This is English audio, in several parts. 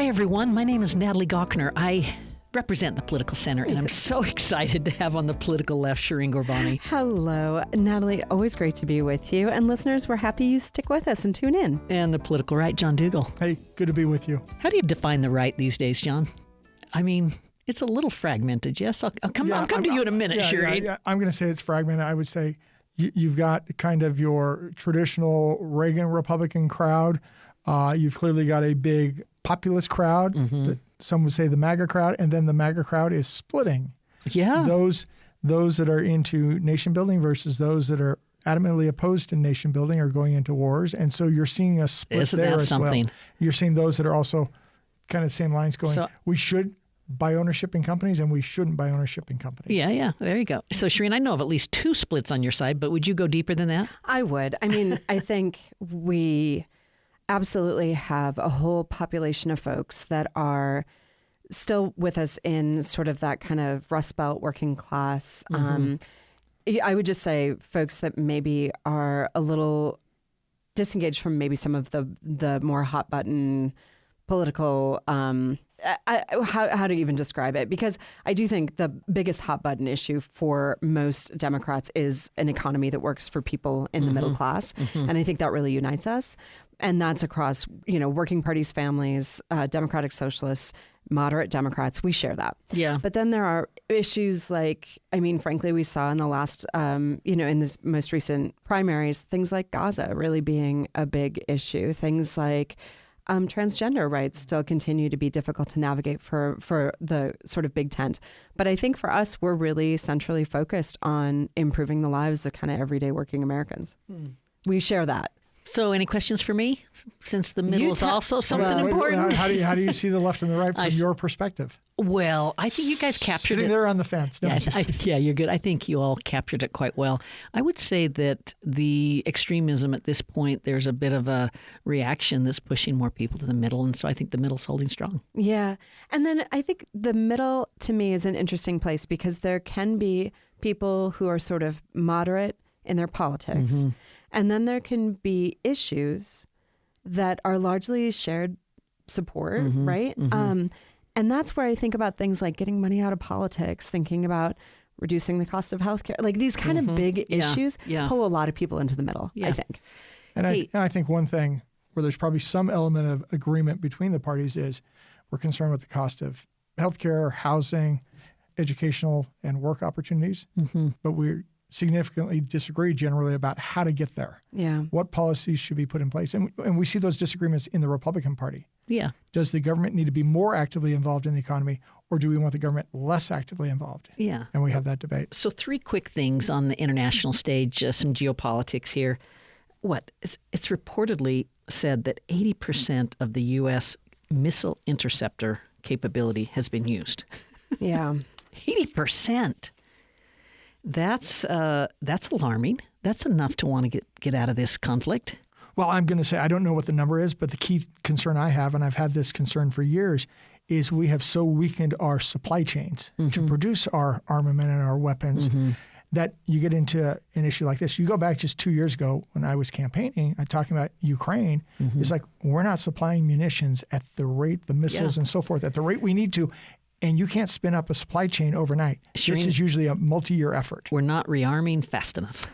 Hi, everyone. My name is Natalie Gawkner. I represent the Political Center, and I'm so excited to have on the political left Shireen Ghorbani. Hello, Natalie. Always great to be with you. And listeners, we're happy you stick with us and tune in. And the political right, John Dougal. Hey, good to be with you. How do you define the right these days, John? I mean, it's a little fragmented, yes? I'll come to you in a minute, Shireen. Yeah, I'm going to say it's fragmented. I would say you've got kind of your traditional Reagan Republican crowd. You've clearly got a big populist crowd, that some would say the MAGA crowd, and then the MAGA crowd is splitting. Yeah. Those that are into nation building versus those that are adamantly opposed to nation building are going into wars. And so you're seeing a split Isn't there that as something? well. You're seeing those that are also kind of the same lines going, we should buy ownership in companies and we shouldn't buy ownership in companies. Yeah. There you go. So, Shireen, I know of at least two splits on your side, but would you go deeper than that? I would. I mean, I think we absolutely have a whole population of folks that are still with us in sort of that kind of Rust Belt working class. I would just say folks that maybe are a little disengaged from maybe some of the more hot button political, how to even describe it? Because I do think the biggest hot button issue for most Democrats is an economy that works for people in the middle class. And I think that really unites us. And that's across, working parties, families, Democratic Socialists, moderate Democrats. We share that. Yeah. But then there are issues like, frankly, we saw in the last, in this most recent primaries, things like Gaza really being a big issue. Things like transgender rights still continue to be difficult to navigate for the sort of big tent. But I think for us, we're really centrally focused on improving the lives of kind of everyday working Americans. We share that. So any questions for me, since the middle is also something important? How do you see the left and the right from your perspective? Well, I think you guys captured Sitting it. there on the fence. No, You're good. I think you all captured it quite well. I would say that the extremism at this point, there's a bit of a reaction that's pushing more people to the middle. And so I think the middle's holding strong. Yeah. And then I think the middle, to me, is an interesting place because there can be people who are sort of moderate in their politics. And then there can be issues that are largely shared support, right? And that's where I think about things like getting money out of politics, thinking about reducing the cost of healthcare, like these kind of big issues pull a lot of people into the middle, I think. And I think one thing where there's probably some element of agreement between the parties is we're concerned with the cost of healthcare, housing, educational, and work opportunities. But we're significantly disagree generally about how to get there. Yeah. What policies should be put in place? And we see those disagreements in the Republican Party. Yeah. Does the government need to be more actively involved in the economy, or do we want the government less actively involved? Yeah. And we have that debate. So 3 quick things on the international stage, some geopolitics here. It's reportedly said that 80% of the U.S. missile interceptor capability has been used. Yeah. 80%. That's alarming. That's enough to want to get out of this conflict. Well, I'm going to say I don't know what the number is, but the key concern I have, and I've had this concern for years, is we have so weakened our supply chains to produce our armament and our weapons that you get into an issue like this. You go back just 2 years ago when I was campaigning, I'm talking about Ukraine. It's like we're not supplying munitions at the rate, the missiles and so forth, at the rate we need to. And you can't spin up a supply chain overnight. Shireen, this is usually a multi-year effort. We're not rearming fast enough.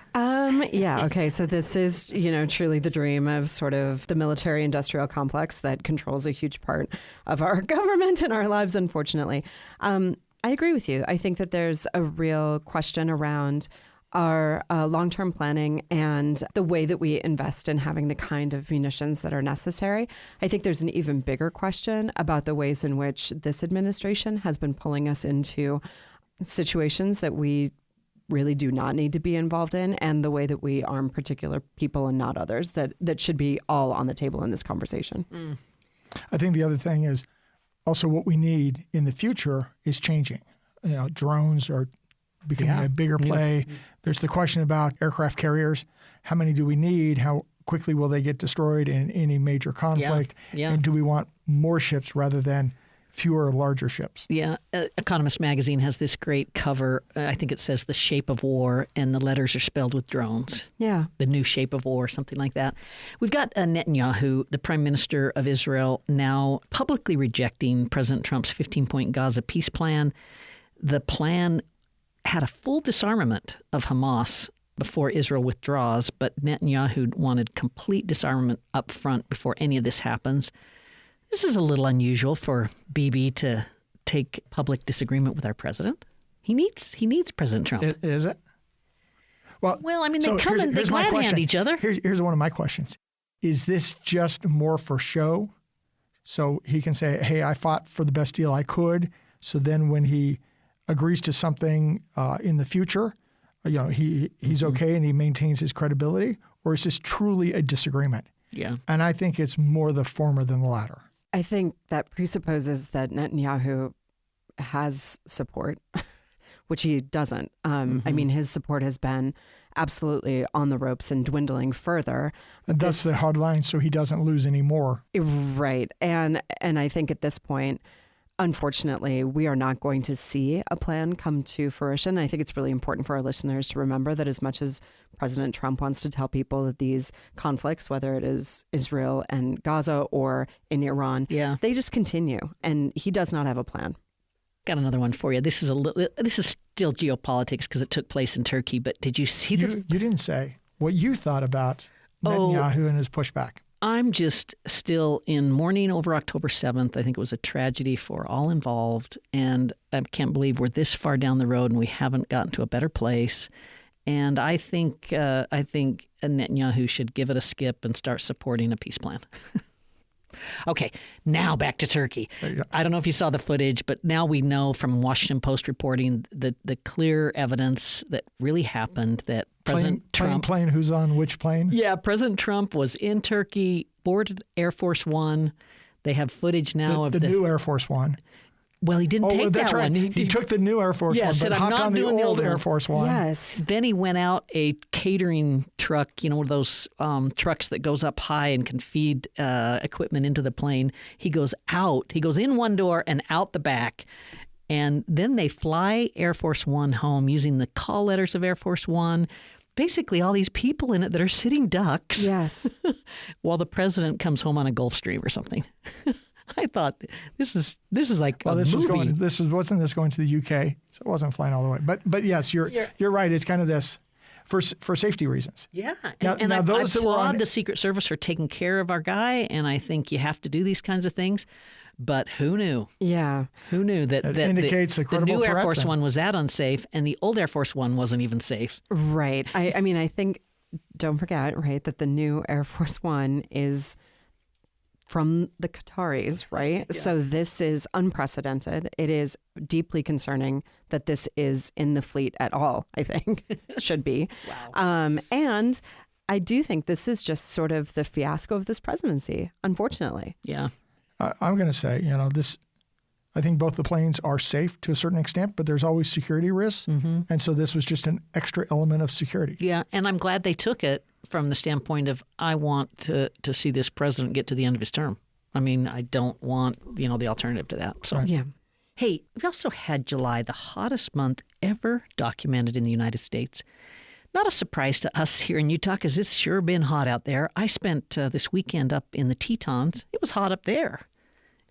Yeah. Okay. So this is, truly the dream of sort of the military industrial complex that controls a huge part of our government and our lives, unfortunately. I agree with you. I think that there's a real question around our long-term planning and the way that we invest in having the kind of munitions that are necessary. I think there's an even bigger question about the ways in which this administration has been pulling us into situations that we really do not need to be involved in, and the way that we arm particular people and not others, that should be all on the table in this conversation. I think the other thing is also what we need in the future is changing. Drones are becoming a bigger play. There's the question about aircraft carriers. How many do we need? How quickly will they get destroyed in any major conflict? And do we want more ships rather than fewer larger ships. Yeah. Economist Magazine has this great cover. I think it says The Shape of War, and the letters are spelled with drones. Yeah. The New Shape of War, something like that. We've got Netanyahu, the Prime Minister of Israel, now publicly rejecting President Trump's 15-point Gaza peace plan. The plan had a full disarmament of Hamas before Israel withdraws, but Netanyahu wanted complete disarmament up front before any of this happens. This is a little unusual for Bibi to take public disagreement with our president. He needs President Trump. Is it? Well, I mean, they come and they glad hand each other. Here's one of my questions. Is this just more for show? So he can say, hey, I fought for the best deal I could. So then when he agrees to something in the future, he's okay and he maintains his credibility? Or is this truly a disagreement? Yeah. And I think it's more the former than the latter. I think that presupposes that Netanyahu has support, which he doesn't. I mean, his support has been absolutely on the ropes and dwindling further. And that's the hard line, so he doesn't lose any more. Right. And I think at this point, unfortunately, we are not going to see a plan come to fruition. I think it's really important for our listeners to remember that as much as President Trump wants to tell people that these conflicts, whether it is Israel and Gaza or in Iran, they just continue. And he does not have a plan. Got another one for you. This is still geopolitics because it took place in Turkey. But did you see You didn't say what you thought about Netanyahu and his pushback. I'm just still in mourning over October 7th. I think it was a tragedy for all involved. And I can't believe we're this far down the road and we haven't gotten to a better place. And I think Netanyahu should give it a skip and start supporting a peace plan. Okay, now back to Turkey. I don't know if you saw the footage, but now we know from Washington Post reporting the clear evidence that really happened that President Trump... Plane, who's on which plane? Yeah, President Trump was in Turkey, boarded Air Force One. They have footage now of the new Air Force One. Well, he didn't take that's that right. one. He took the new Air Force One, but hopped on the old Air Force One. Yes. Then he went out a catering truck, one of those trucks that goes up high and can feed equipment into the plane. He goes out. He goes in one door and out the back. And then they fly Air Force One home using the call letters of Air Force One. Basically, all these people in it that are sitting ducks. Yes. While the president comes home on a Gulfstream or something. I thought this is like a movie. Wasn't this going to the UK? So it wasn't flying all the way. But yes, you're right. It's kind of this for safety reasons. Yeah. Now, I those that were applaud the Secret Service for taking care of our guy, and I think you have to do these kinds of things. But who knew? Yeah. Who knew that indicates a credible the new threat Air Force then. One was that unsafe, and the old Air Force One wasn't even safe? Right. I mean, I think, don't forget, right, that the new Air Force One is from the Qataris, right? Yeah. So this is unprecedented. It is deeply concerning that this is in the fleet at all, I think. Should be. Wow. And I do think this is just sort of the fiasco of this presidency, unfortunately. Yeah. I'm going to say, I think both the planes are safe to a certain extent, but there's always security risks. Mm-hmm. And so this was just an extra element of security. Yeah, and I'm glad they took it from the standpoint of I want to see this president get to the end of his term. I mean, I don't want, the alternative to that. So, Yeah. Hey, we also had July, the hottest month ever documented in the United States. Not a surprise to us here in Utah because it's sure been hot out there. I spent this weekend up in the Tetons. It was hot up there.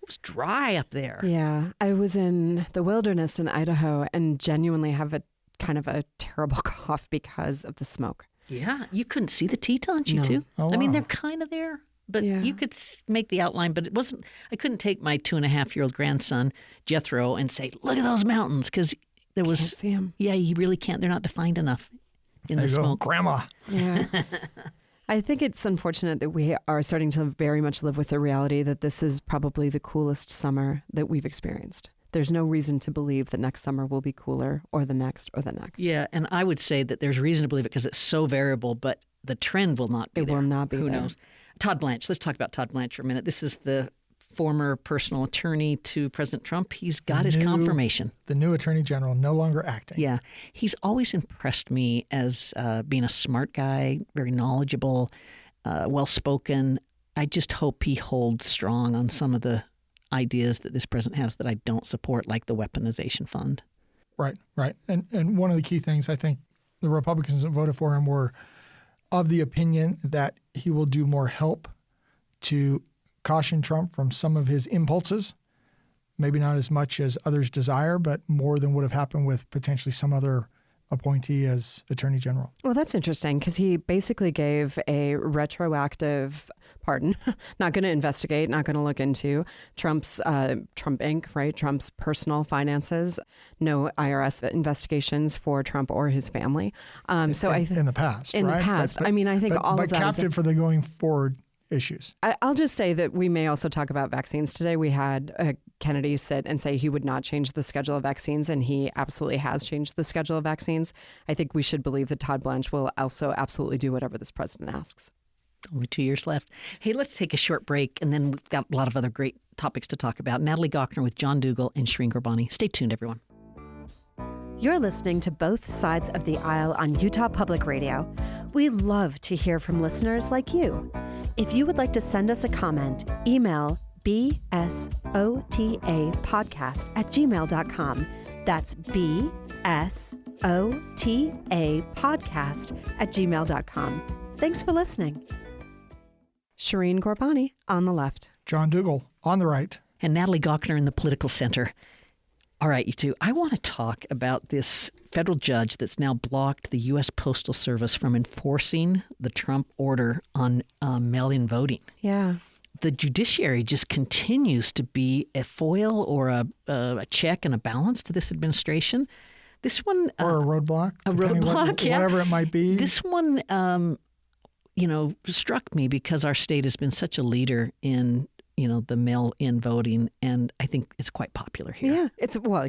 It was dry up there. Yeah. I was in the wilderness in Idaho and genuinely have a kind of a terrible cough because of the smoke. Yeah. You couldn't see the Tetons, No. too? Oh, I mean, wow. they're kind of there, but Yeah. you could make the outline. But it wasn't, I couldn't take my 2.5-year-old grandson, Jethro, and say, look at those mountains because there was. Can't see 'em. Yeah, you really can't. They're not defined enough in There the you go, smoke. Grandma. Yeah. I think it's unfortunate that we are starting to very much live with the reality that this is probably the coolest summer that we've experienced. There's no reason to believe that next summer will be cooler or the next or the next. Yeah, and I would say that there's reason to believe it because it's so variable, but the trend will not be It there. will not be Who there. knows? Todd Blanche. Let's talk about Todd Blanche for a minute. This is the former personal attorney to President Trump. He's got his confirmation. The new attorney general, no longer acting. Yeah. He's always impressed me as being a smart guy, very knowledgeable, well-spoken. I just hope he holds strong on some of the ideas that this president has that I don't support, like the weaponization fund. Right. And one of the key things I think the Republicans that voted for him were of the opinion that he will do more help to caution Trump from some of his impulses, maybe not as much as others desire, but more than would have happened with potentially some other appointee as Attorney General. Well, that's interesting because he basically gave a retroactive pardon, not going to investigate, not going to look into Trump's Trump Inc., right? Trump's personal finances, no IRS investigations for Trump or his family. In the past, in right? the past. I mean, I think all of that But captive for the going forward issues. I'll just say that we may also talk about vaccines today. We had Kennedy sit and say he would not change the schedule of vaccines, and he absolutely has changed the schedule of vaccines. I think we should believe that Todd Blanche will also absolutely do whatever this president asks. Only 2 years left. Hey, let's take a short break, and then we've got a lot of other great topics to talk about. Natalie Gochner with John Dougal and Shireen Gurbani. Stay tuned, everyone. You're listening to Both Sides of the Aisle on Utah Public Radio. We love to hear from listeners like you. If you would like to send us a comment, email bsotapodcast@gmail.com. That's bsotapodcast@gmail.com. Thanks for listening. Shireen Gurbani on the left. John Dougal on the right. And Natalie Gochner in the political center. All right, you two, I want to talk about this federal judge that's now blocked the U.S. Postal Service from enforcing the Trump order on mail-in voting. Yeah. The judiciary just continues to be a foil or a check and a balance to this administration. This one... or a roadblock. A roadblock, yeah. Whatever it might be. This one, struck me because our state has been such a leader in the mail-in voting, and I think it's quite popular here. Yeah,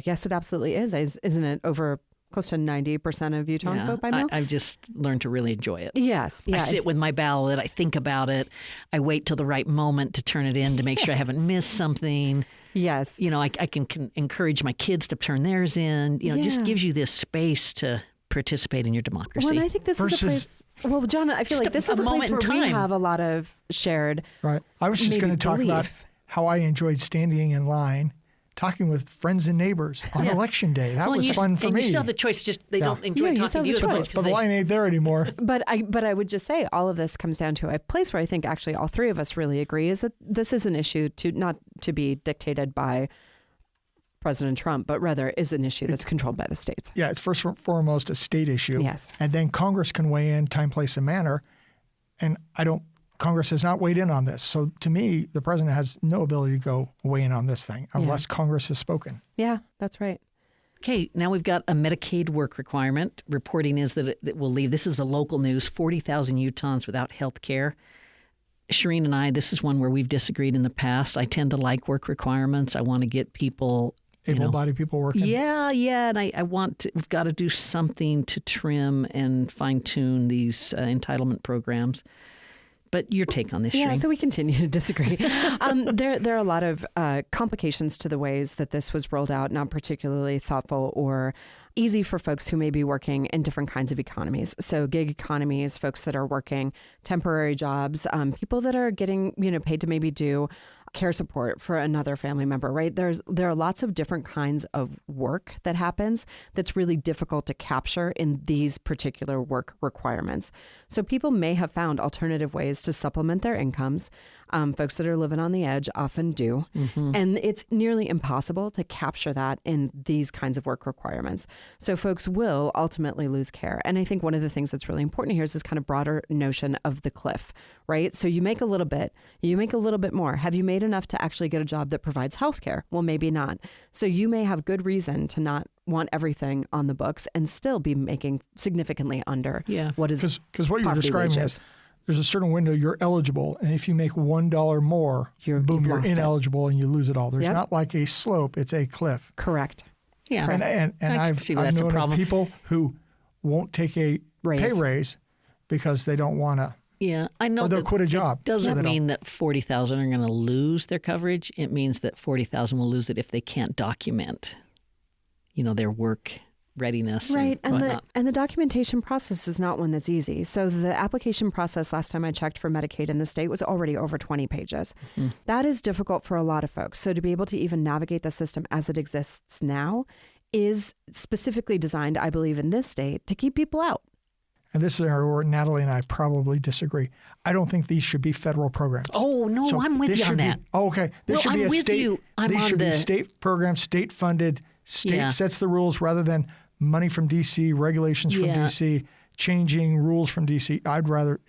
yes, it absolutely is. Isn't it over close to 90% of Utahns vote by mail? I've just learned to really enjoy it. Yes. Yeah, I sit with my ballot. I think about it. I wait till the right moment to turn it in to make sure I haven't missed something. Yes. I can encourage my kids to turn theirs in. It just gives you this space to participate in your democracy. Well, and I think this is a place... Well, John, I feel like this is a place where we have a lot of shared... Right. I was just going to talk about how I enjoyed standing in line, talking with friends and neighbors on Election Day. That was fun for me. And you still have the choice. Just they don't enjoy talking to you. But the line ain't there anymore. But I would just say all of this comes down to a place where I think actually all three of us really agree is that this is an issue not to be dictated by President Trump, but rather is an issue that's controlled by the states. Yeah, it's first and foremost a state issue. Yes. And then Congress can weigh in time, place, and manner. And Congress has not weighed in on this. So to me, the president has no ability to go weigh in on this thing unless Congress has spoken. Yeah, that's right. Okay, now we've got a Medicaid work requirement. Reporting is that it will leave. This is the local news, 40,000 Utahns without health care. Shireen and I, this is one where we've disagreed in the past. I tend to like work requirements. I want to get people... Able-bodied people working. Yeah. And we've got to do something to trim and fine-tune these entitlement programs. But your take on this, Shireen? Yeah, so we continue to disagree. There are a lot of complications to the ways that this was rolled out, not particularly thoughtful or easy for folks who may be working in different kinds of economies. So gig economies, folks that are working temporary jobs, people that are getting paid to maybe do care support for another family member, right? There are lots of different kinds of work that happens that's really difficult to capture in these particular work requirements. So people may have found alternative ways to supplement their incomes. Folks that are living on the edge often do. Mm-hmm. And it's nearly impossible to capture that in these kinds of work requirements. So folks will ultimately lose care. And I think one of the things that's really important here is this kind of broader notion of the cliff, right? So you make a little bit more. Have you made enough to actually get a job that provides health care? Well, maybe not. So you may have good reason to not want everything on the books and still be making significantly under what is because what you're describing wages. Is there's a certain window you're eligible, and if you make $1 more, you're ineligible and you lose it all. There's not like a slope; it's a cliff. Correct. Yeah, and I've known of people who won't take a pay raise because they don't want to. Yeah, I know. Or they'll quit a job. It doesn't mean that 40,000 are going to lose their coverage. It means that 40,000 will lose it if they can't document, their work readiness. Right. And whatnot. And the documentation process is not one that's easy. So the application process, last time I checked for Medicaid in the state, was already over 20 pages. Mm-hmm. That is difficult for a lot of folks. So to be able to even navigate the system as it exists now is specifically designed, I believe, in this state to keep people out. And this is where Natalie and I probably disagree. I don't think these should be federal programs. Oh, no, So I'm with this you on should be- that. Oh, okay. This No, should be I'm a with state. you. I'm these on should the- be state programs, state funded. State Yeah. sets the rules rather than money from D.C., regulations from Yeah. D.C., changing rules from D.C. I'd rather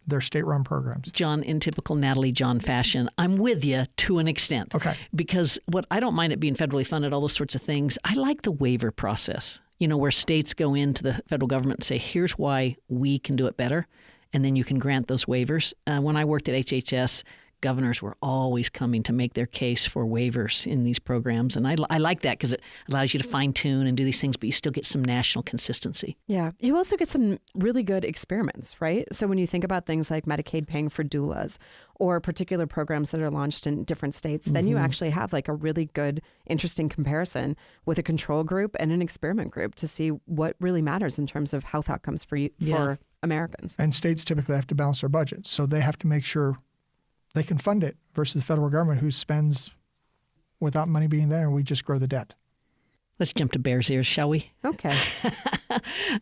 they're state-run programs. John, in typical Natalie John fashion, I'm with you to an extent. Okay. Because what I don't mind it being federally funded, all those sorts of things. I like the waiver process, where states go into the federal government and say, here's why we can do it better. And then you can grant those waivers. When I worked at HHS, governors were always coming to make their case for waivers in these programs. And I like that because it allows you to fine tune and do these things, but you still get some national consistency. Yeah. You also get some really good experiments, right? So when you think about things like Medicaid paying for doulas or particular programs that are launched in different states, then you actually have like a really good, interesting comparison with a control group and an experiment group to see what really matters in terms of health outcomes for Americans. And states typically have to balance their budgets, so they have to make sure they can fund it versus the federal government who spends without money being there, and we just grow the debt. Let's jump to Bears Ears, shall we? Okay.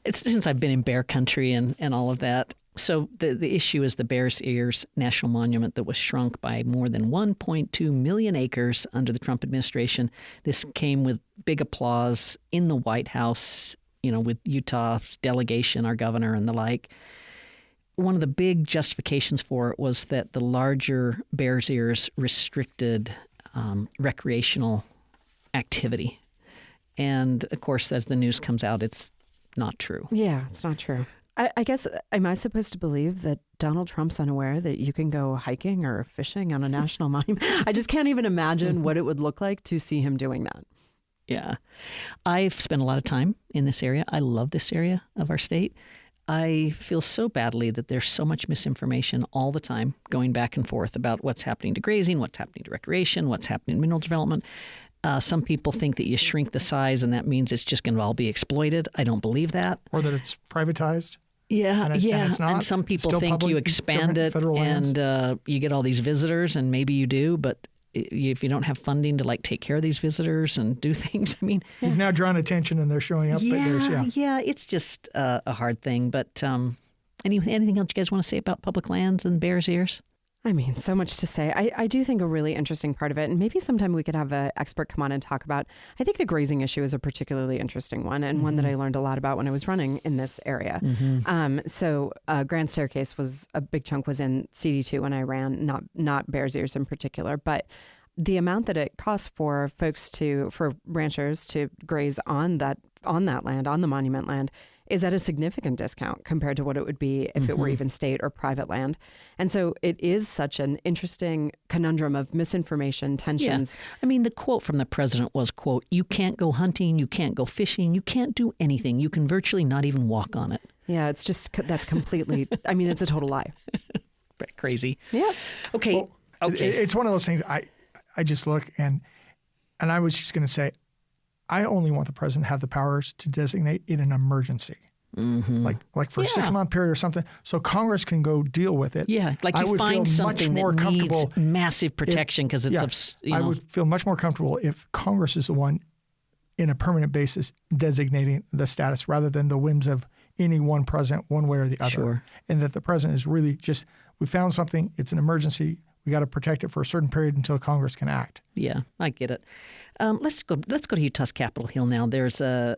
It's since I've been in bear country and all of that. So the issue is the Bears Ears National Monument that was shrunk by more than 1.2 million acres under the Trump administration. This came with big applause in the White House, with Utah's delegation, our governor and the like. One of the big justifications for it was that the larger Bears Ears restricted recreational activity. And, of course, as the news comes out, it's not true. Yeah, it's not true. I guess, am I supposed to believe that Donald Trump's unaware that you can go hiking or fishing on a national monument? I just can't even imagine what it would look like to see him doing that. Yeah. I've spent a lot of time in this area. I love this area of our state. I feel so badly that there's so much misinformation all the time going back and forth about what's happening to grazing, what's happening to recreation, what's happening to mineral development. Some people think that you shrink the size and that means it's just going to all be exploited. I don't believe that. Or that it's privatized. Yeah, and it's not. And some people Still think you public expand it federal lands. and you get all these visitors, and maybe you do, but if you don't have funding to take care of these visitors and do things, I mean, You've now drawn attention and they're showing up. Yeah, it's just a hard thing. But anything else you guys want to say about public lands and Bears Ears? I mean, so much to say. I do think a really interesting part of it, and maybe sometime we could have an expert come on and talk about, I think the grazing issue is a particularly interesting one, and one that I learned a lot about when I was running in this area. So Grand Staircase was, a big chunk was in CD2 when I ran, not Bears Ears in particular, but the amount that it costs for for ranchers to graze on that land, on the monument land, is at a significant discount compared to what it would be if it were even state or private land. And so it is such an interesting conundrum of misinformation, tensions. Yeah. I mean, the quote from the president was, quote, "You can't go hunting, you can't go fishing, you can't do anything. You can virtually not even walk on it." Yeah, it's just, that's completely, I mean, it's a total lie. Crazy. Yeah. Okay. Well, okay. It's one of those things I just look and I was just going to say, I only want the president to have the powers to designate in an emergency, like for a 6-month period or something, so Congress can go deal with it. Yeah, like you find something that needs massive protection because it's I would feel much more comfortable if Congress is the one, in a permanent basis, designating the status rather than the whims of any one president, one way or the other. Sure. And that the president is really just, we found something, it's an emergency. We got to protect it for a certain period until Congress can act. Yeah, I get it. Let's go to Utah's Capitol Hill now. There's a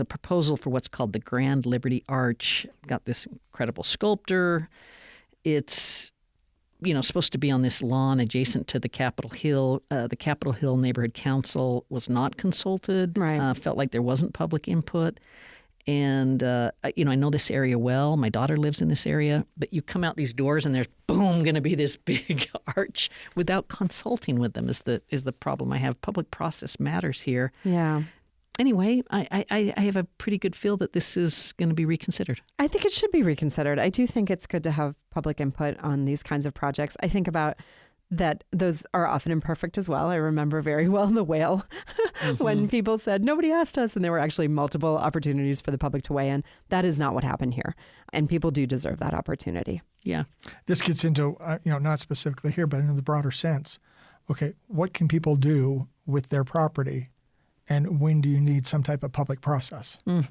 proposal for what's called the Grand Liberty Arch. Got this incredible sculptor. It's supposed to be on this lawn adjacent to the Capitol Hill. The Capitol Hill Neighborhood Council was not consulted. Right. Felt like there wasn't public input. And, I know this area well. My daughter lives in this area. But you come out these doors and there's, boom, going to be this big arch without consulting with them is the problem I have. Public process matters here. Yeah. Anyway, I have a pretty good feel that this is going to be reconsidered. I think it should be reconsidered. I do think it's good to have public input on these kinds of projects. I think about that those are often imperfect as well. I remember very well the whale when people said, nobody asked us, and there were actually multiple opportunities for the public to weigh in. That is not what happened here. And people do deserve that opportunity. Yeah. This gets into, not specifically here, but in the broader sense. Okay, what can people do with their property? And when do you need some type of public process? I've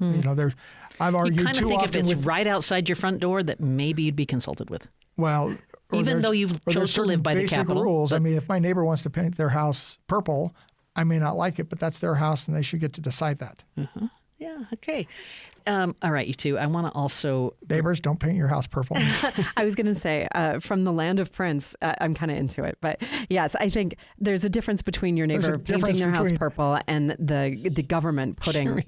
argued you kind of too think often if it's with, right outside your front door that maybe you'd be consulted with. Well, even though you've chose to live by the Capitol. Rules. I mean, if my neighbor wants to paint their house purple, I may not like it, but that's their house, and they should get to decide that. Yeah. Okay. All right, you two. I want to also Neighbors, don't paint your house purple. I was going to say, from the land of Prince, I'm kind of into it. But yes, I think there's a difference between your neighbor painting their house purple and the government putting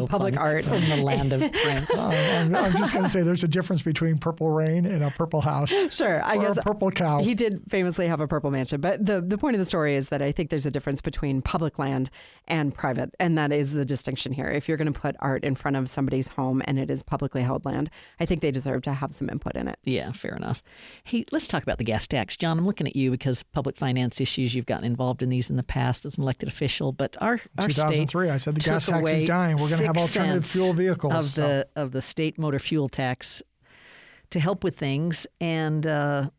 public art from the land of Prince. I'm just going to say there's a difference between purple rain and a purple house. Sure, I guess a purple cow. He did famously have a purple mansion. But the point of the story is that I think there's a difference between public land and private. And that is the distinction here. If you're going to put art in front of somebody's home and it is publicly held land, I think they deserve to have some input in it. Yeah, fair enough. Hey, let's talk about the gas tax. John, I'm looking at you because public finance issues, you've gotten involved in these in the past as an elected official, but our 2003, state I said the gas tax is dying. We're going to have alternative fuel vehicles. Of the state motor fuel tax to help with things, and I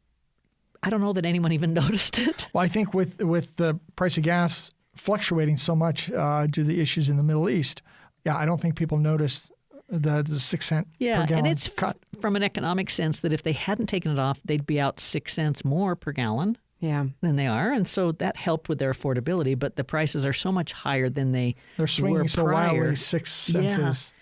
don't know that anyone even noticed it. Well, I think with the price of gas fluctuating so much due to the issues in the Middle East, I don't think people noticed the 6 cent per gallon and it's cut. From an economic sense that if they hadn't taken it off, they'd be out 6 cents more per gallon than they are. And so that helped with their affordability, but the prices are so much higher than they're swinging so wildly, 6 cents is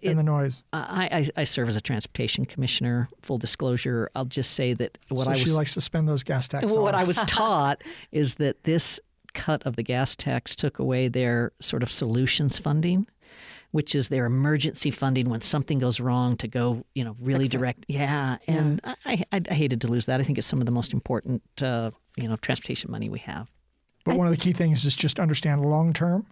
in the noise. I serve as a transportation commissioner, full disclosure. I'll just say that she likes to spend those gas tax dollars. What I was taught is that this cut of the gas tax took away their sort of solutions funding, which is their emergency funding when something goes wrong to go, really direct. Yeah. And I hated to lose that. I think it's some of the most important, transportation money we have. But one of the key things is just understand long term,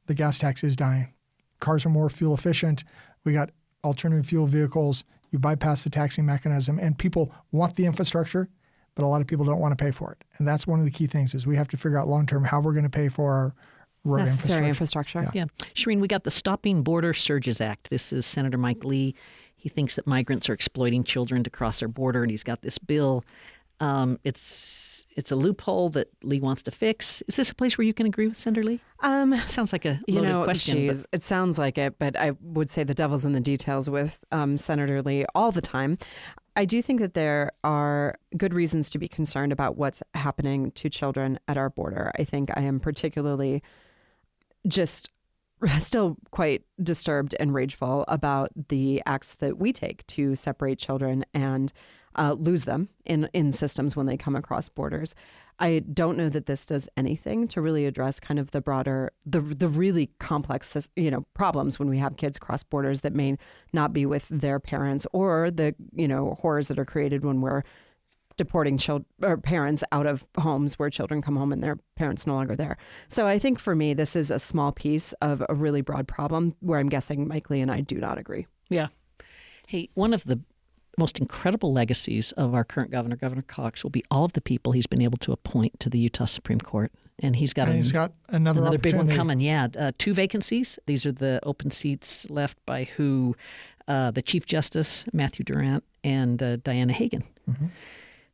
the gas tax is dying. Cars are more fuel efficient. We got alternative fuel vehicles. You bypass the taxing mechanism, and people want the infrastructure, but a lot of people don't want to pay for it. And that's one of the key things is we have to figure out long term how we're going to pay for our necessary infrastructure. Yeah. Shireen, we got the Stopping Border Surges Act. This is Senator Mike Lee. He thinks that migrants are exploiting children to cross our border, and he's got this bill. It's a loophole that Lee wants to fix. Is this a place where you can agree with Senator Lee? Sounds like a loaded question. It sounds like it, but I would say the devil's in the details with Senator Lee all the time. I do think that there are good reasons to be concerned about what's happening to children at our border. I think I am particularly just still quite disturbed and rageful about the acts that we take to separate children and lose them in systems when they come across borders. I don't know that this does anything to really address kind of the broader, the really complex, problems when we have kids cross borders that may not be with their parents, or the, horrors that are created when we're deporting parents out of homes where children come home and their parents no longer there. So I think for me, this is a small piece of a really broad problem where I'm guessing Mike Lee and I do not agree. Yeah. Hey, one of the most incredible legacies of our current governor, Governor Cox, will be all of the people he's been able to appoint to the Utah Supreme Court. And he's got another big one coming. Yeah. 2 vacancies. These are the open seats left by the Chief Justice, Matthew Durant, and Diana Hagan. Mm-hmm.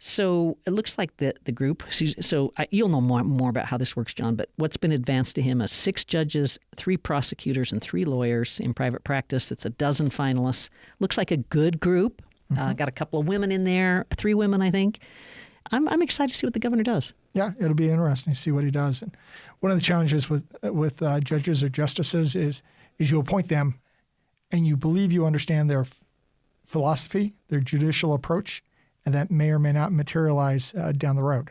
So it looks like the group. So you'll know more about how this works, John. But what's been advanced to him is 6 judges, 3 prosecutors, and 3 lawyers in private practice. It's a dozen finalists. Looks like a good group. Mm-hmm. Got a couple of women in there, 3 women, I think. I'm excited to see what the governor does. Yeah, it'll be interesting to see what he does. And one of the challenges with judges or justices is you appoint them, and you believe you understand their philosophy, their judicial approach, and that may or may not materialize down the road.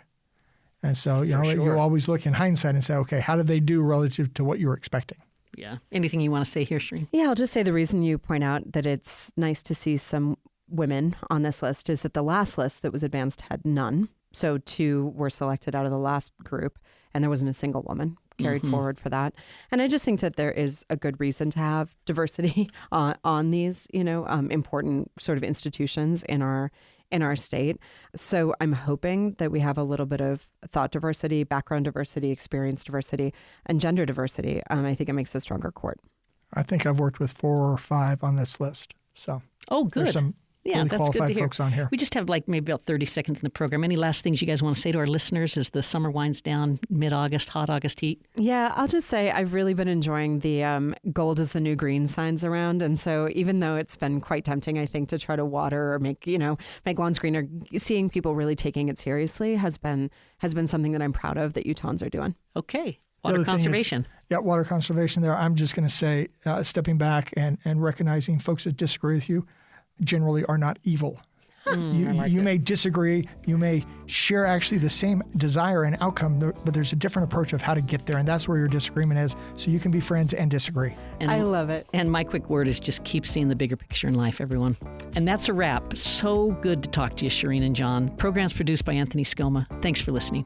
And so, you always look in hindsight and say, okay, how did they do relative to what you were expecting? Yeah. Anything you want to say here, Shireen? Yeah, I'll just say the reason you point out that it's nice to see some women on this list is that the last list that was advanced had none. So 2 were selected out of the last group, and there wasn't a single woman carried forward for that. And I just think that there is a good reason to have diversity on these, important sort of institutions in our in our state. So I'm hoping that we have a little bit of thought diversity, background diversity, experience diversity, and gender diversity. I think it makes a stronger court. I think I've worked with 4 or 5 on this list. So good. There's some Yeah, really that's qualified good to hear. folks on here. We just have maybe about 30 seconds in the program. Any last things you guys want to say to our listeners as the summer winds down, mid-August, hot August heat? Yeah, I'll just say I've really been enjoying the gold is the new green signs around. And so even though it's been quite tempting, I think, to try to water or make lawns greener, seeing people really taking it seriously has been something that I'm proud of that Utahns are doing. Okay. Water conservation. Water conservation there. I'm just going to say, stepping back and recognizing folks that disagree with you generally are not evil. You may disagree. You may share actually the same desire and outcome, but there's a different approach of how to get there. And that's where your disagreement is. So you can be friends and disagree. And, I love it. And my quick word is just keep seeing the bigger picture in life, everyone. And that's a wrap. So good to talk to you, Shireen and John. Program's produced by Anthony Skoma. Thanks for listening.